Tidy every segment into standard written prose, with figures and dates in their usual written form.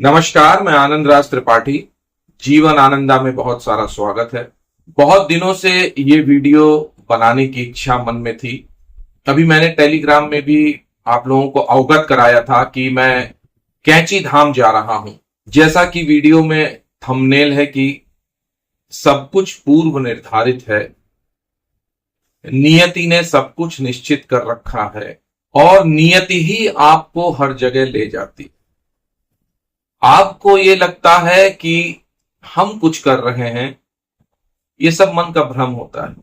नमस्कार, मैं आनंद राज त्रिपाठी। जीवन आनंदा में बहुत सारा स्वागत है। बहुत दिनों से ये वीडियो बनाने की इच्छा मन में थी। अभी मैंने टेलीग्राम में भी आप लोगों को अवगत कराया था कि मैं कैंची धाम जा रहा हूं। जैसा कि वीडियो में थंबनेल है कि सब कुछ पूर्व निर्धारित है, नियति ने सब कुछ निश्चित कर रखा है और नियति ही आपको हर जगह ले जाती है। आपको ये लगता है कि हम कुछ कर रहे हैं, ये सब मन का भ्रम होता है।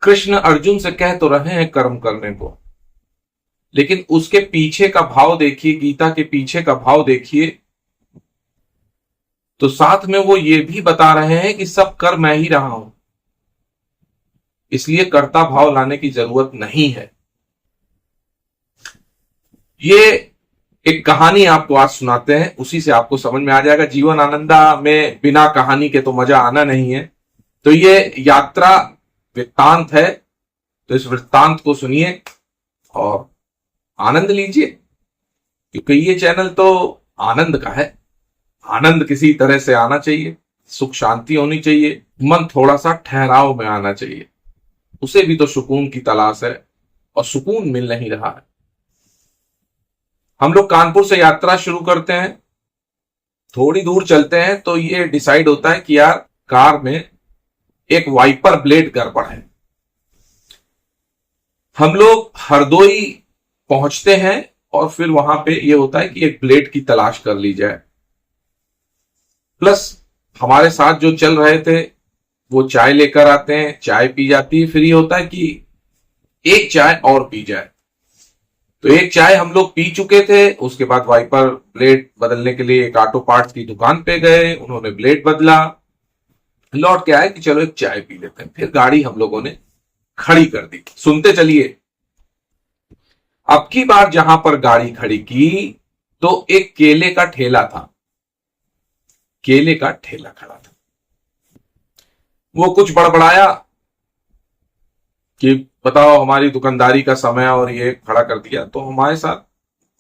कृष्ण अर्जुन से कह तो रहे हैं कर्म करने को, लेकिन उसके पीछे का भाव देखिए, गीता के पीछे का भाव देखिए, तो साथ में वो ये भी बता रहे हैं कि सब कर मैं ही रहा हूं, इसलिए कर्ता भाव लाने की जरूरत नहीं है। ये एक कहानी आपको आज सुनाते हैं, उसी से आपको समझ में आ जाएगा। जीवन आनंदा में बिना कहानी के तो मजा आना नहीं है। तो ये यात्रा वृत्तांत है, तो इस वृत्तांत को सुनिए और आनंद लीजिए, क्योंकि ये चैनल तो आनंद का है। आनंद किसी तरह से आना चाहिए, सुख शांति होनी चाहिए, मन थोड़ा सा ठहराव में आना चाहिए। उसे भी तो सुकून की तलाश है और सुकून मिल नहीं रहा है। हम लोग कानपुर से यात्रा शुरू करते हैं, थोड़ी दूर चलते हैं तो ये डिसाइड होता है कि यार कार में एक वाइपर ब्लेड गड़बड़ है। हम लोग हरदोई पहुंचते हैं और फिर वहां पे ये होता है कि एक ब्लेड की तलाश कर ली जाए। प्लस हमारे साथ जो चल रहे थे वो चाय लेकर आते हैं, चाय पी जाती है, फिर ये होता है कि एक चाय और पी जाए। तो एक चाय हम लोग पी चुके थे, उसके बाद वाइपर ब्लेड बदलने के लिए एक ऑटो पार्ट्स की दुकान पे गए, उन्होंने ब्लेड बदला, लौट के आए कि चलो एक चाय पी लेते हैं। फिर गाड़ी हम लोगों ने खड़ी कर दी। सुनते चलिए, अब की बार जहां पर गाड़ी खड़ी की तो एक केले का ठेला था, केले का ठेला खड़ा था। वो कुछ बड़बड़ाया कि बताओ हमारी दुकानदारी का समय और ये खड़ा कर दिया। तो हमारे साथ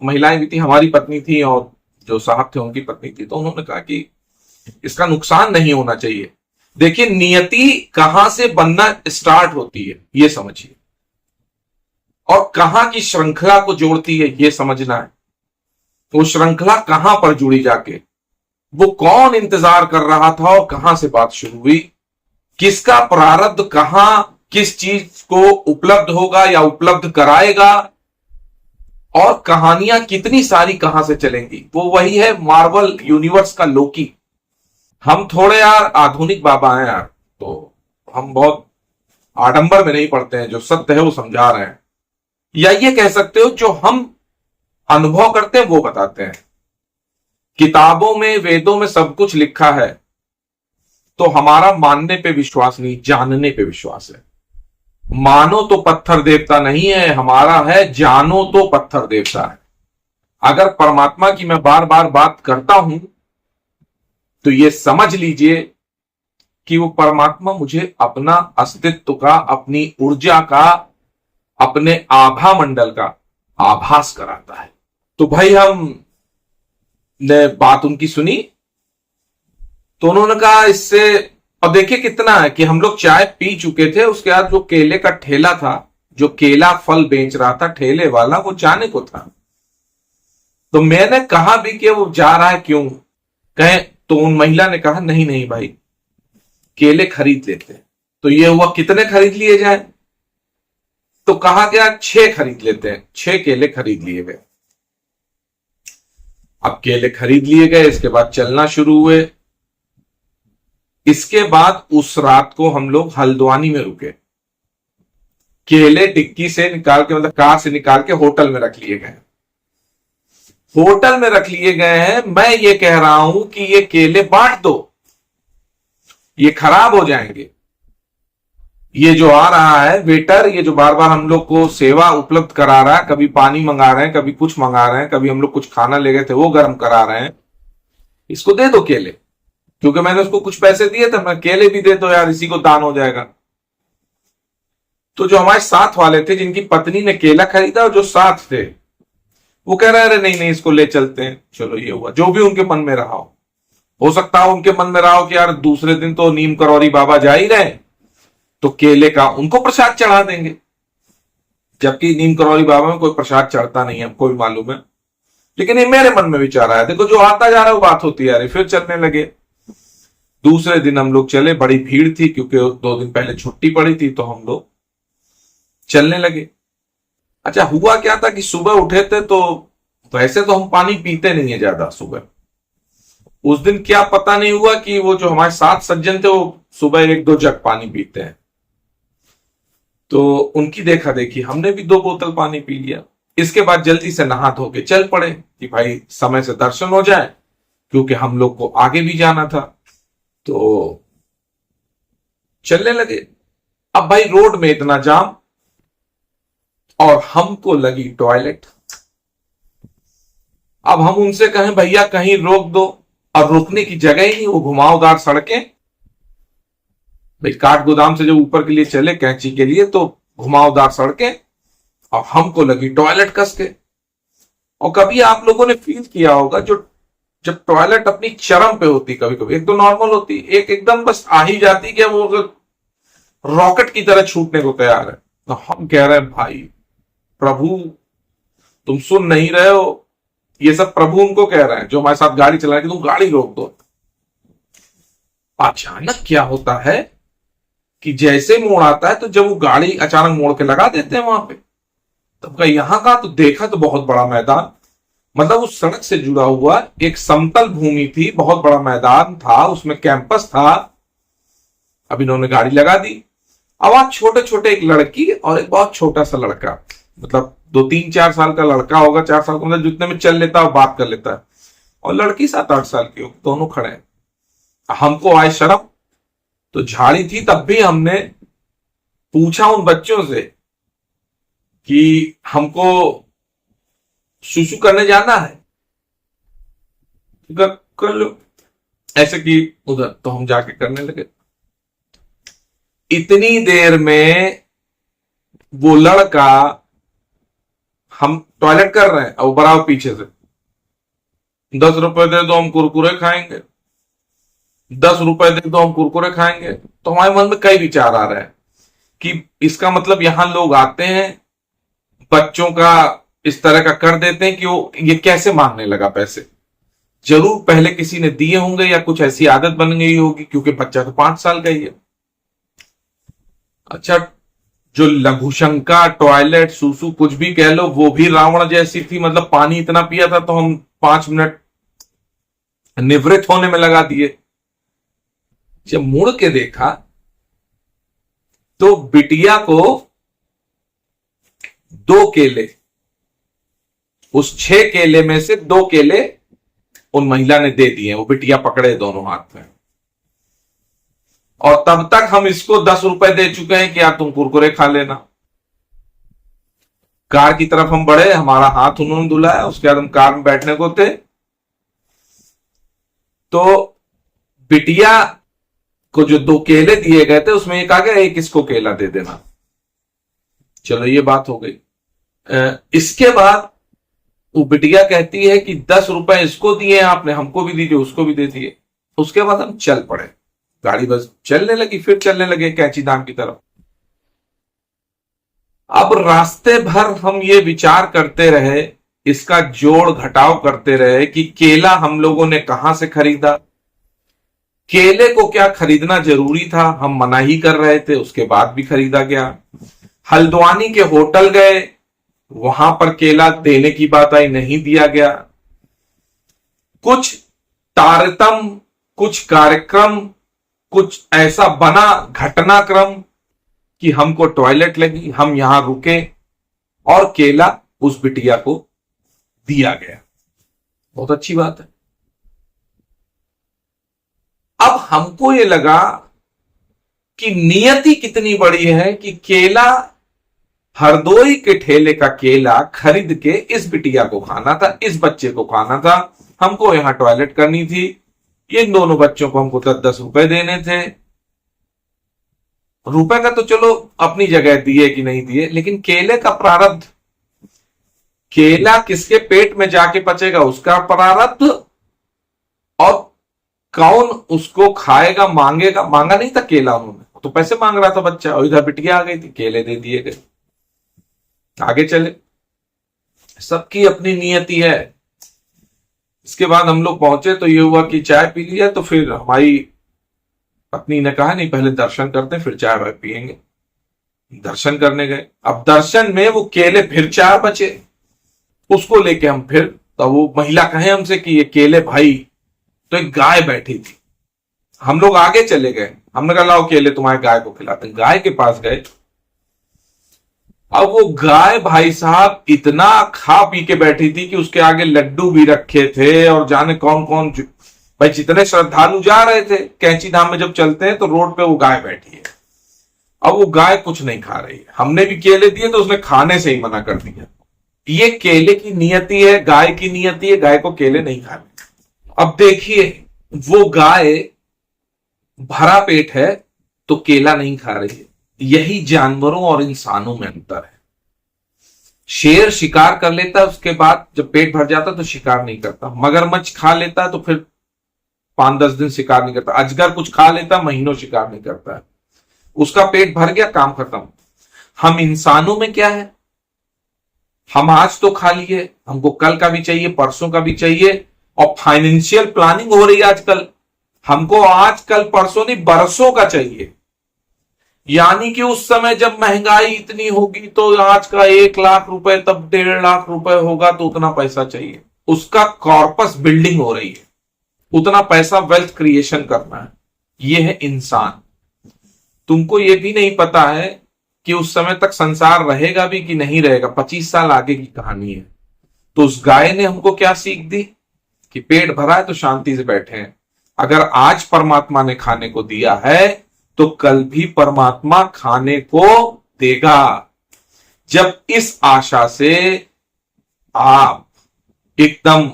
महिलाएं भी थी, हमारी पत्नी थी और जो साहब थे उनकी पत्नी थी। तो उन्होंने कहा कि इसका नुकसान नहीं होना चाहिए। देखिए, नियति कहां से बनना स्टार्ट होती है ये समझिए, और कहां की श्रृंखला को जोड़ती है ये समझना है। वो श्रृंखला कहां पर जुड़ी जाके, वो कौन इंतजार कर रहा था और कहां से बात शुरू हुई, किसका प्रारब्ध कहां किस चीज को उपलब्ध होगा या उपलब्ध कराएगा, और कहानियां कितनी सारी कहां से चलेंगी। वो वही है मार्वल यूनिवर्स का लोकी। हम थोड़े यार आधुनिक बाबा हैं यार, तो हम बहुत आडंबर में नहीं पड़ते हैं, जो सत्य है वो समझा रहे हैं, या ये कह सकते हो जो हम अनुभव करते हैं वो बताते हैं। किताबों में वेदों में सब कुछ लिखा है, तो हमारा मानने पे विश्वास नहीं, जानने पे विश्वास है। मानो तो पत्थर देवता नहीं है, हमारा है जानो तो पत्थर देवता है। अगर परमात्मा की मैं बार बार बात करता हूं तो यह समझ लीजिए कि वो परमात्मा मुझे अपना अस्तित्व का, अपनी ऊर्जा का, अपने आभा मंडल का आभास कराता है। तो भाई हम ने बात उनकी सुनी, तो उन्होंने कहा इससे, और देखिए कितना है कि हम लोग चाय पी चुके थे, उसके बाद जो केले का ठेला था, जो केला फल बेच रहा था ठेले वाला, वो जाने को था। तो मैंने कहा भी कि वो जा रहा है क्यों, कहे तो उन महिला ने कहा नहीं नहीं भाई, केले खरीद लेते हैं। तो ये हुआ कितने खरीद लिए जाए, तो कहा गया 6 खरीद लेते हैं। 6 केले खरीद लिए गए। अब केले खरीद लिए गए, इसके बाद चलना शुरू हुए। इसके बाद उस रात को हम लोग हल्द्वानी में रुके। केले डिक्की से निकाल के, मतलब कार से निकाल के होटल में रख लिए गए। होटल में रख लिए गए हैं। मैं ये कह रहा हूं कि ये केले बांट दो, ये खराब हो जाएंगे। ये जो आ रहा है वेटर, ये जो बार बार हम लोग को सेवा उपलब्ध करा रहा है, कभी पानी मंगा रहे हैं, कभी कुछ मंगा रहे हैं, कभी हम लोग कुछ खाना ले गए थे वो गर्म करा रहे हैं, इसको दे दो केले, क्योंकि मैंने उसको कुछ पैसे दिए थे, मैं केले भी दे दो यार, इसी को दान हो जाएगा। तो जो हमारे साथ वाले थे, जिनकी पत्नी ने केला खरीदा और जो साथ थे, वो कह रहा है अरे नहीं नहीं इसको ले चलते हैं। चलो ये हुआ, जो भी उनके मन में रहा हो सकता है उनके मन में रहा हो कि यार दूसरे दिन तो नीम करौरी बाबा जा ही रहे, तो केले का उनको प्रसाद चढ़ा देंगे, जबकि नीम करौरी बाबा में कोई प्रसाद चढ़ता नहीं है, हमको भी मालूम है। लेकिन ये मेरे मन में विचार आया, देखो जो आता जा रहा है वो बात होती है। फिर चलने लगे। दूसरे दिन हम लोग चले, बड़ी भीड़ थी क्योंकि 2 दिन पहले छुट्टी पड़ी थी, तो हम लोग चलने लगे। अच्छा हुआ क्या था कि सुबह उठे थे, तो वैसे तो हम पानी पीते नहीं है ज्यादा सुबह। उस दिन क्या पता नहीं हुआ कि वो जो हमारे साथ सज्जन थे वो सुबह 1-2 जग पानी पीते हैं, तो उनकी देखा देखी हमने भी 2 बोतल पानी पी लिया। इसके बाद जल्दी से नहा धो के चल पड़े कि भाई समय से दर्शन हो जाए, क्योंकि हम लोग को आगे भी जाना था। तो चलने लगे। अब भाई रोड में इतना जाम और हमको लगी टॉयलेट। अब हम उनसे कहें भैया कहीं रोक दो, और रुकने की जगह ही नहीं, वो घुमावदार सड़कें। भाई काठ गोदाम से जब ऊपर के लिए चले कैंची के लिए, तो घुमावदार सड़कें, और हमको लगी टॉयलेट कस के। और कभी आप लोगों ने फील किया होगा, जो जब टॉयलेट अपनी चरम पे होती, कभी कभी एक तो नॉर्मल होती, एक एकदम बस आ ही जाती कि वो रॉकेट की तरह छूटने को तैयार है। तो हम कह रहे हैं भाई प्रभु तुम सुन नहीं रहे हो, ये सब प्रभु उनको कह रहे हैं जो हमारे साथ गाड़ी चला रहे, तुम गाड़ी रोक दो। अचानक क्या होता है कि जैसे मोड़ आता है, तो जब वो गाड़ी अचानक मोड़ के लगा देते हैं वहां पे, तब का यहां का तो देखा तो बहुत बड़ा मैदान, मतलब उस सड़क से जुड़ा हुआ एक समतल भूमि थी, बहुत बड़ा मैदान था, उसमें कैंपस था। अब इन्होंने गाड़ी लगा दी। अब आज छोटे छोटे एक लड़की और एक बहुत छोटा सा लड़का, मतलब 2-3-4 साल का लड़का होगा, 4 साल का, मतलब जितने में चल लेता है बात कर लेता है, और लड़की 7-8 साल की होगी, दोनों खड़े हैं। हमको आए शर्म, तो झाड़ी थी तब भी हमने पूछा उन बच्चों से कि हमको सुसु करने जाना है, कर लो, ऐसे कि उधर। तो हम जाके करने लगे। इतनी देर में वो लड़का, हम टॉयलेट कर रहे हैं और बराबर पीछे से 10 रुपए दे दो हम कुरकुरे खाएंगे, 10 रुपए दे दो हम कुरकुरे खाएंगे। तो हमारे मन में कई विचार आ रहे हैं कि इसका मतलब यहां लोग आते हैं, बच्चों का इस तरह का कर देते हैं कि वो ये कैसे मांगने लगा पैसे। जरूर पहले किसी ने दिए होंगे या कुछ ऐसी आदत बन गई होगी, क्योंकि बच्चा तो 5 साल का ही है। अच्छा जो लघुशंका टॉयलेट सुसु कुछ भी कह लो, वो भी रावण जैसी थी, मतलब पानी इतना पिया था तो हम 5 मिनट निवृत्त होने में लगा दिए। जब मुड़ के देखा तो बिटिया को 2 केले, उस 6 केले में से 2 केले उन महिला ने दे दिए, वो बिटिया पकड़े दोनों हाथ में। और तब तक हम इसको 10 रुपए दे चुके हैं कि यार तुम कुरकुरे खा लेना। कार की तरफ हम बढ़े, हमारा हाथ उन्होंने धुलाया, उसके बाद हम कार में बैठने को थे, तो बिटिया को जो 2 केले दिए गए थे उसमें एक आ गया, एक इसको केला दे देना। चलो ये बात हो गई। इसके बाद वो बिटिया कहती है कि 10 रुपए इसको दिए आपने, हमको भी दीजिए, उसको भी दे दिए। उसके बाद हम चल पड़े, गाड़ी बस चलने लगी, फिर चलने लगे कैंची धाम की तरफ। अब रास्ते भर हम ये विचार करते रहे, इसका जोड़ घटाव करते रहे कि केला हम लोगों ने कहां से खरीदा, केले को क्या खरीदना जरूरी था, हम मना ही कर रहे थे, उसके बाद भी खरीदा गया। हल्द्वानी के होटल गए, वहां पर केला देने की बात आई, नहीं दिया गया। कुछ तारतम, कुछ कार्यक्रम, कुछ ऐसा बना घटनाक्रम कि हमको टॉयलेट लगी, हम यहां रुके और केला उस बिटिया को दिया गया। बहुत अच्छी बात है। अब हमको ये लगा कि नियति कितनी बड़ी है कि केला, हरदोई के ठेले का केला खरीद के इस बिटिया को खाना था, इस बच्चे को खाना था, हमको यहां टॉयलेट करनी थी, इन दोनों बच्चों को हमको 10-10 रुपए देने थे। रुपए का तो चलो अपनी जगह दिए कि नहीं दिए, लेकिन केले का प्रारब्ध, केला किसके पेट में जाके पचेगा उसका प्रारब्ध, और कौन उसको खाएगा, मांगेगा। मांगा नहीं था केला उन्होंने, तो पैसे मांग रहा था बच्चा, और इधर बिटिया आ गई थी, केले दे दिए गए। आगे चले, सबकी अपनी नियति है। इसके बाद हम लोग पहुंचे तो ये हुआ कि चाय पी लिया, तो फिर हमारी पत्नी ने कहा नहीं पहले दर्शन करते हैं फिर चाय वाय पियेंगे। दर्शन करने गए। अब दर्शन में वो केले फिर 4 बचे, उसको लेके हम फिर, तो वो महिला कहे हमसे कि ये केले भाई, तो एक गाय बैठी थी। हम लोग आगे चले गए, हमने कहा लाओ केले तुम्हारे गाय को खिलाते हैं। गाय के पास गए। अब वो गाय भाई साहब इतना खा पी के बैठी थी कि उसके आगे लड्डू भी रखे थे, और जाने कौन कौन भाई जितने श्रद्धालु जा रहे थे। कैंची धाम में जब चलते हैं तो रोड पे वो गाय बैठी है। अब वो गाय कुछ नहीं खा रही है, हमने भी केले दिए तो उसने खाने से ही मना कर दिया। ये केले की नियति है, गाय की नियति है, गाय को केले नहीं खाने। अब देखिए, वो गाय भरा पेट है तो केला नहीं खा रही है। यही जानवरों और इंसानों में अंतर है। शेर शिकार कर लेता है, उसके बाद जब पेट भर जाता तो शिकार नहीं करता। मगरमच्छ खा लेता है तो फिर 5-10 दिन शिकार नहीं करता। अजगर कुछ खा लेता, महीनों शिकार नहीं करता है। उसका पेट भर गया, काम खत्म। हम इंसानों में क्या है, हम आज तो खा लिए, हमको कल का भी चाहिए, परसों का भी चाहिए, और फाइनेंशियल प्लानिंग हो रही है आजकल। हमको आज कल परसों नहीं, बरसों का चाहिए। यानी कि उस समय जब महंगाई इतनी होगी तो आज का 1 लाख रुपए तब 1.5 लाख रुपए होगा, तो उतना पैसा चाहिए। उसका कॉर्पस बिल्डिंग हो रही है, उतना पैसा वेल्थ क्रिएशन करना है। यह है इंसान। तुमको यह भी नहीं पता है कि उस समय तक संसार रहेगा भी कि नहीं रहेगा, 25 साल आगे की कहानी है। तो उस गाय ने हमको क्या सीख दी कि पेट भरा है तो शांति से बैठे हैं। अगर आज परमात्मा ने खाने को दिया है तो कल भी परमात्मा खाने को देगा। जब इस आशा से आप एकदम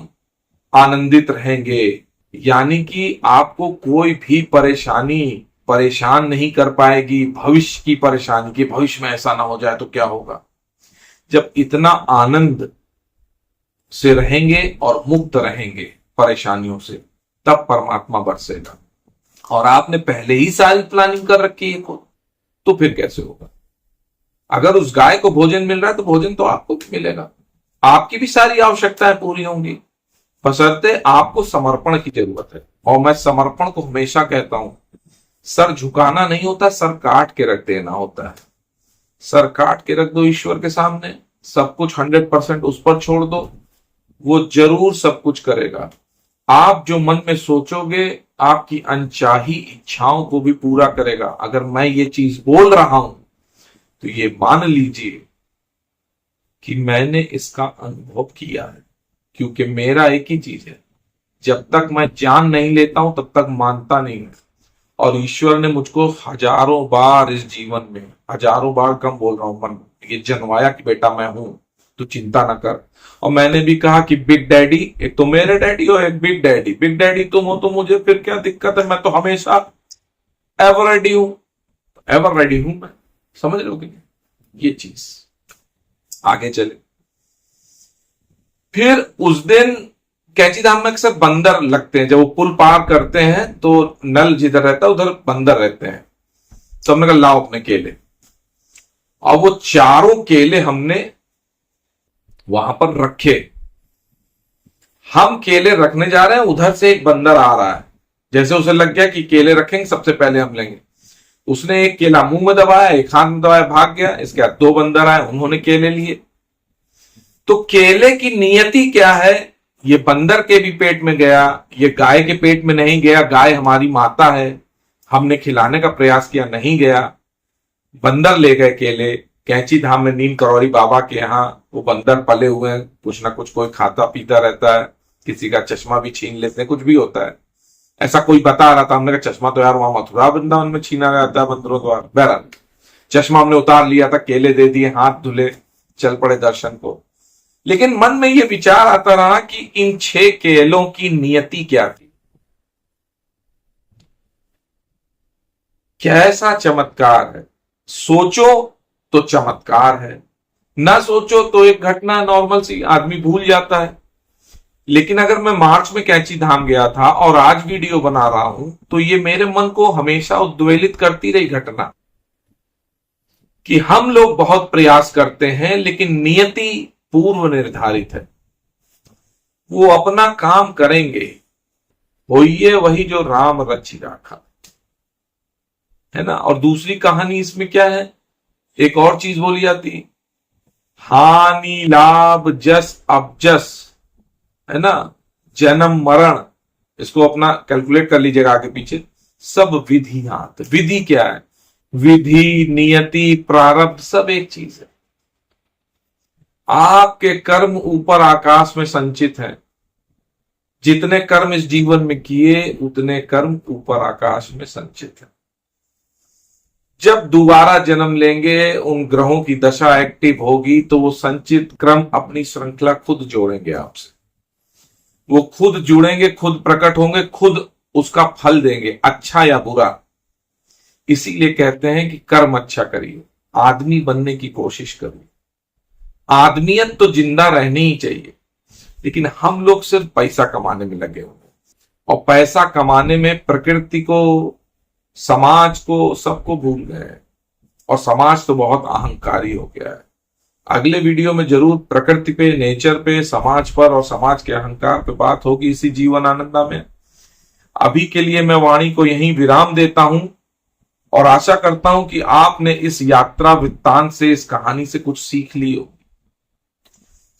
आनंदित रहेंगे, यानी कि आपको कोई भी परेशानी परेशान नहीं कर पाएगी। भविष्य की परेशानी कि भविष्य में ऐसा ना हो जाए तो क्या होगा। जब इतना आनंद से रहेंगे और मुक्त रहेंगे परेशानियों से, तब परमात्मा बरसेगा। और आपने पहले ही सारी प्लानिंग कर रखी है तो फिर कैसे होगा। अगर उस गाय को भोजन मिल रहा है तो भोजन तो आपको भी मिलेगा, आपकी भी सारी आवश्यकताएं पूरी होंगी, बशर्ते आपको समर्पण की जरूरत है। और मैं समर्पण को हमेशा कहता हूं, सर झुकाना नहीं होता, सर काट के रख देना होता है। सर काट के रख दो ईश्वर के सामने, सब कुछ 100% उस पर छोड़ दो, वो जरूर सब कुछ करेगा। आप जो मन में सोचोगे, आपकी अनचाही इच्छाओं को भी पूरा करेगा। अगर मैं ये चीज बोल रहा हूं तो ये मान लीजिए कि मैंने इसका अनुभव किया है, क्योंकि मेरा एक ही चीज है, जब तक मैं जान नहीं लेता हूं तब तक मानता नहीं हूं। और ईश्वर ने मुझको हजारों बार इस जीवन में, हजारों बार कम बोल रहा हूं, मन ये जनवाया कि बेटा मैं हूं, तो चिंता ना कर। और मैंने भी कहा कि बिग डैडी, एक तो मेरे डैडी हो, एक बिग डैडी। बिग डैडी तुम हो तो मुझे फिर क्या दिक्कत है, मैं तो हमेशा एवर रेडी हूं। एवर रेडी हूं मैं, समझ लो कि ये चीज। आगे चले, फिर उस दिन कैंची धाम में अक्सर बंदर लगते हैं। जब वो पुल पार करते हैं तो नल जिधर रहता है उधर बंदर रहते हैं। तो हमने कहा लाओ अपने केले, और वो 4 केले हमने वहां पर रखे। हम केले रखने जा रहे हैं, उधर से एक बंदर आ रहा है। जैसे उसे लग गया कि केले रखेंगे सबसे पहले हम लेंगे, उसने एक केला मुंह में दबाया, एक हाथ में दबाया, भाग गया। इसके बाद 2 बंदर आए, उन्होंने केले लिए। तो केले की नियति क्या है, ये बंदर के भी पेट में गया, ये गाय के पेट में नहीं गया। गाय हमारी माता है, हमने खिलाने का प्रयास किया, नहीं गया। बंदर ले गए केले। कैंची धाम में नीम करौरी बाबा के यहाँ वो बंदर पले हुए हैं, कुछ ना कुछ कोई खाता पीता रहता है, किसी का चश्मा भी छीन लेते हैं, कुछ भी होता है। ऐसा कोई बता रहा था, हमने कहा चश्मा तो यार वहां मथुरा वृंदावन में छीना जाता है बंदरों द्वारा। बहरहाल चश्मा हमने उतार लिया था, केले दे दिए, हाथ धुले, चल पड़े दर्शन को। लेकिन मन में यह विचार आता रहा कि इन 6 केलों की नियति क्या थी। कैसा चमत्कार है, सोचो तो चमत्कार है। ना सोचो तो एक घटना नॉर्मल सी आदमी भूल जाता है। लेकिन अगर मैं मार्च में कैंची धाम गया था और आज वीडियो बना रहा हूं, तो ये मेरे मन को हमेशा उद्वेलित करती रही घटना कि हम लोग बहुत प्रयास करते हैं लेकिन नियति पूर्व निर्धारित है। वो अपना काम करेंगे, होइए वही जो राम रचि राखा, है ना। और दूसरी कहानी इसमें क्या है, एक और चीज बोली जाती, हानि लाभ जस अबजस, है ना, जन्म मरण, इसको अपना कैलकुलेट कर लीजिएगा आगे पीछे, सब विधियात। विधि क्या है, विधि नियति प्रारब्ध सब एक चीज है। आपके कर्म ऊपर आकाश में संचित हैं। जितने कर्म इस जीवन में किए उतने कर्म ऊपर आकाश में संचित है। जब दोबारा जन्म लेंगे, उन ग्रहों की दशा एक्टिव होगी तो वो संचित क्रम अपनी श्रृंखला खुद जोड़ेंगे आपसे। वो खुद जुड़ेंगे, खुद प्रकट होंगे, खुद उसका फल देंगे, अच्छा या बुरा। इसीलिए कहते हैं कि कर्म अच्छा करिए, आदमी बनने की कोशिश करिए। आदमियत तो जिंदा रहनी ही चाहिए, लेकिन हम लोग सिर्फ पैसा कमाने में लगे हुए हैं, और पैसा कमाने में प्रकृति को, समाज को, सबको भूल गए हैं। और समाज तो बहुत अहंकारी हो गया है। अगले वीडियो में जरूर प्रकृति पे, नेचर पे, समाज पर और समाज के अहंकार पे बात होगी इसी जीवन आनंदा में। अभी के लिए मैं वाणी को यहीं विराम देता हूं और आशा करता हूं कि आपने इस यात्रा वृत्तांत से, इस कहानी से कुछ सीख ली हो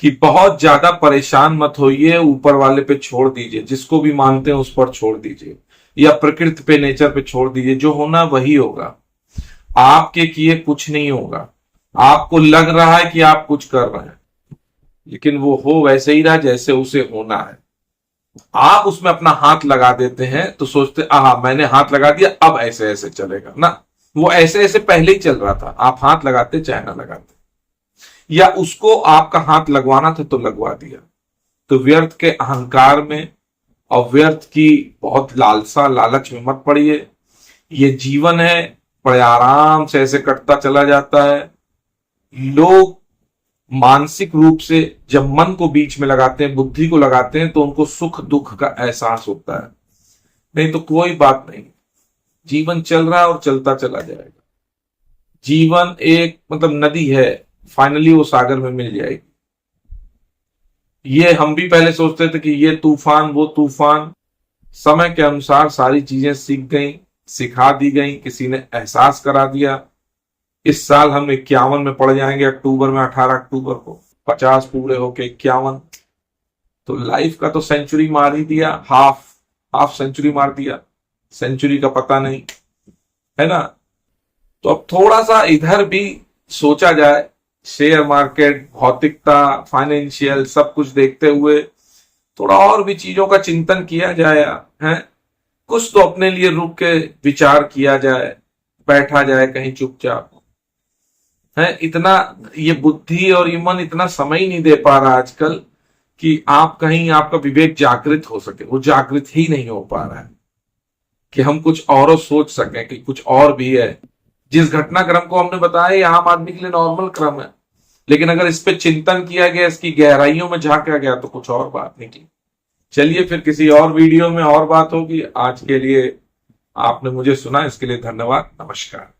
कि बहुत ज्यादा परेशान मत होइए, ऊपर वाले पे छोड़ दीजिए, जिसको भी मानते हैं उस पर छोड़ दीजिए, या प्रकृति पे, नेचर पे छोड़ दीजिए। जो होना वही होगा, आपके किए कुछ नहीं होगा। आपको लग रहा है कि आप कुछ कर रहे हैं, लेकिन वो हो वैसे ही रहा जैसे उसे होना है। आप उसमें अपना हाथ लगा देते हैं तो सोचते आहा मैंने हाथ लगा दिया, अब ऐसे ऐसे चलेगा ना। वो ऐसे ऐसे पहले ही चल रहा था, आप हाथ लगाते चाहे ना लगाते, या उसको आपका हाथ लगवाना था तो लगवा दिया। तो व्यर्थ के अहंकार में और व्यर्थ की बहुत लालसा, लालच में मत पड़िए। ये जीवन है, बड़े आराम से ऐसे कटता चला जाता है। लोग मानसिक रूप से जब मन को बीच में लगाते हैं, बुद्धि को लगाते हैं, तो उनको सुख दुख का एहसास होता है। नहीं तो कोई बात नहीं, जीवन चल रहा है और चलता चला जाएगा। जीवन एक नदी है, फाइनली वो सागर में मिल जाएगी। ये हम भी पहले सोचते थे कि ये तूफान वो तूफान, समय के अनुसार सारी चीजें सीख गई, सिखा दी गई, किसी ने एहसास करा दिया। इस साल हम 51 में पड़ जाएंगे, अक्टूबर में, 18 अक्टूबर को 50 पूरे होके 51। तो लाइफ का तो सेंचुरी मार ही दिया, हाफ सेंचुरी मार दिया, सेंचुरी का पता नहीं, है ना। तो अब थोड़ा सा इधर भी सोचा जाए, शेयर मार्केट, भौतिकता, फाइनेंशियल सब कुछ देखते हुए थोड़ा और भी चीजों का चिंतन किया जाए, है कुछ तो अपने लिए रुक के विचार किया जाए, बैठा जाए कहीं चुपचाप, है। इतना ये बुद्धि और ये मन इतना समय ही नहीं दे पा रहा आजकल कि आप कहीं आपका विवेक जागृत हो सके। वो जागृत ही नहीं हो पा रहा है कि हम कुछ और सोच सकें कि कुछ और भी है। जिस घटनाक्रम को हमने बताया ये आम आदमी के लिए नॉर्मल क्रम है, लेकिन अगर इस पे चिंतन किया गया, इसकी गहराइयों में झांका गया तो कुछ और बात निकली। चलिए फिर किसी और वीडियो में और बात होगी। आज के लिए आपने मुझे सुना, इसके लिए धन्यवाद। नमस्कार।